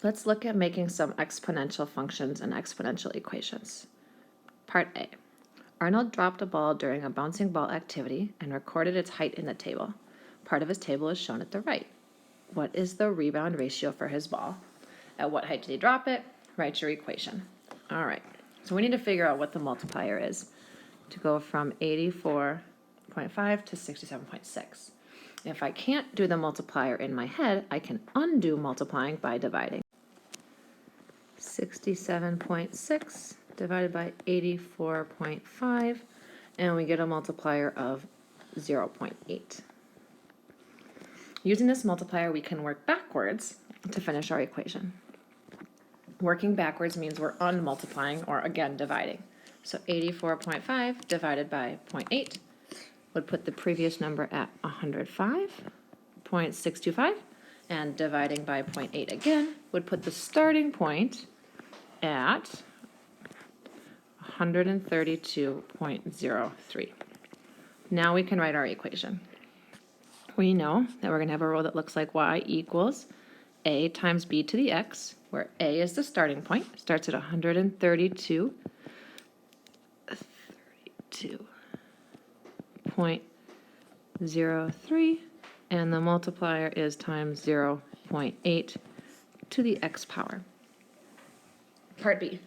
Let's look at making some exponential functions and exponential equations. Part A. Arnold dropped a ball during a bouncing ball activity and recorded its height in the table. Part of his table is shown at the right. What is the rebound ratio for his ball? At what height did he drop it? Write your equation. All right, so we need to figure out what the multiplier is to go from 84.5 to 67.6. If I can't do the multiplier in my head, I can undo multiplying by dividing. 67.6 divided by 84.5, and we get a multiplier of 0.8. Using this multiplier, we can work backwards to finish our equation. Working backwards means we're unmultiplying, or again, dividing. So 84.5 divided by 0.8 would put the previous number at 105.625, and dividing by 0.8 again would put the starting point at 132.03. Now we can write our equation. We know that we're going to have a rule that looks like y equals a times b to the x, where a is the starting point, starts at 132.03, and the multiplier is times 0.8 to the x power. Part B.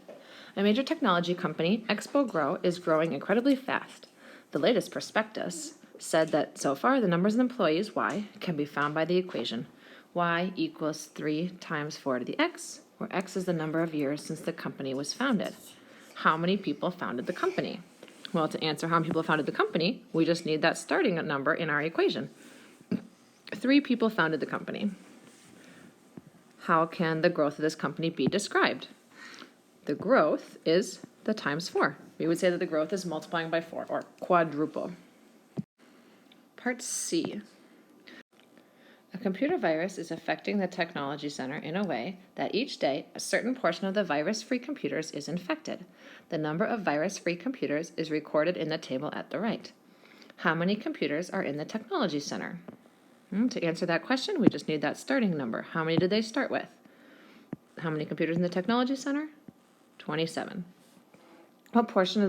A major technology company, Expo is growing incredibly fast. The latest prospectus said that so far the numbers of employees, y, can be found by the equation y equals 3 times 4 to the x, where x is the number of years since the company was founded. How many people founded the company? Well, to answer how many people founded the company, we just need that starting number in our equation. 3 people founded the company. How can the growth of this company be described? The growth is the times 4. We would say that the growth is multiplying by 4, or quadruple. Part C. A computer virus is affecting the technology center in a way that each day a certain portion of the virus-free computers is infected. The number of virus-free computers is recorded in the table at the right. How many computers are in the technology center? To answer that question, we just need that starting number. How many did they start with? How many computers in the technology center? 27. What portion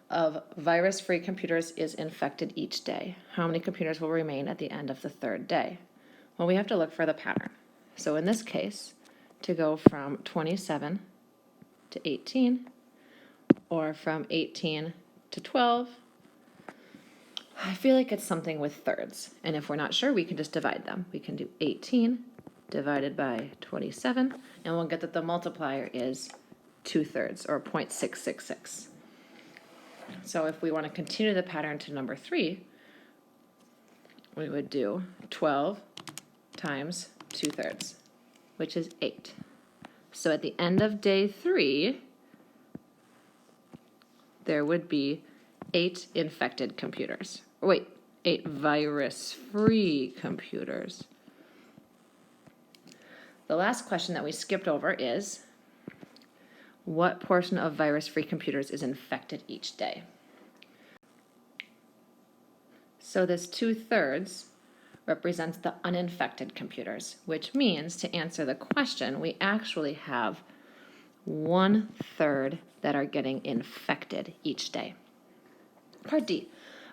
of virus-free computers is infected each day? How many computers will remain at the end of the 3rd day? Well, we have to look for the pattern. So in this case, to go from 27 to 18, or from 18 to 12, I feel like it's something with thirds. And if we're not sure, we can just divide them. We can do 18 divided by 27, and we'll get that the multiplier is 2/3, or 0.666. So if we want to continue the pattern to number 3, we would do 12 times 2/3, which is 8. So at the end of day 3, there would be 8 infected computers. Wait, 8 virus-free computers. The last question that we skipped over is, what portion of virus-free computers is infected each day? So this 2/3 represents the uninfected computers, which means to answer the question, we actually have 1/3 that are getting infected each day. Part D.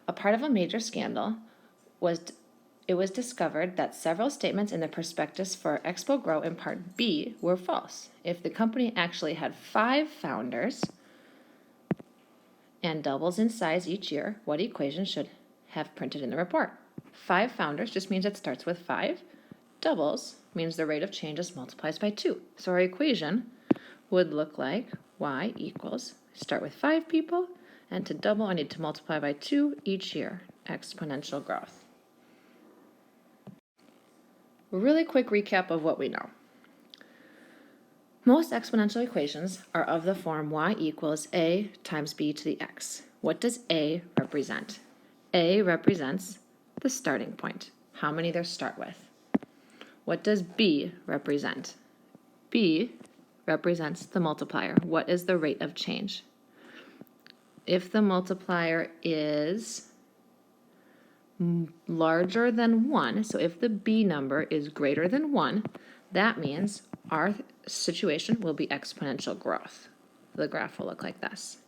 A part of a major scandal was it was discovered that several statements in the prospectus for Expo in Part B were false. If the company actually had 5 founders and doubles in size each year, what equation should have printed in the report? 5 founders just means it starts with 5. Doubles means the rate of change just multiplies by 2. So our equation would look like y equals, start with 5 people, and to double I need to multiply by 2 each year, exponential growth. Really quick recap of what we know. Most exponential equations are of the form y equals a times b to the x. What does a represent? A represents the starting point, how many they start with. What does b represent? B represents the multiplier. What is the rate of change? If the multiplier is larger than 1, so if the b number is greater than 1, That means our situation will be exponential growth. The graph will look like this.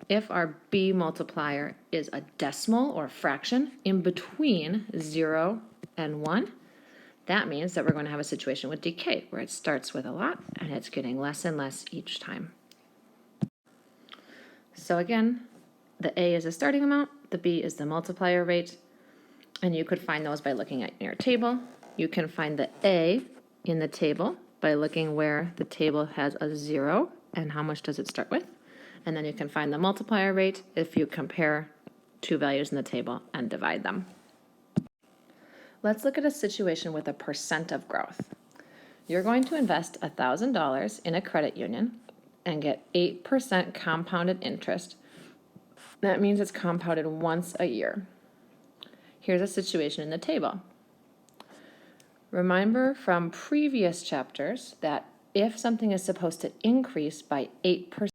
If our b multiplier is a decimal or fraction in between 0 and 1, that means that we're going to have a situation with decay, where it starts with a lot and it's getting less and less each time. So again, the a is the starting amount, the b is the multiplier rate, and you could find those by looking at your table. You can find the a in the table by looking where the table has a 0 and how much does it start with. And then you can find the multiplier rate if you compare two values in the table and divide them. Let's look at a situation with a percent of growth. You're going to invest $1,000 in a credit union and get 8% compounded interest. That means it's compounded once a year. Here's a situation in the table. Remember from previous chapters that if something is supposed to increase by 8%,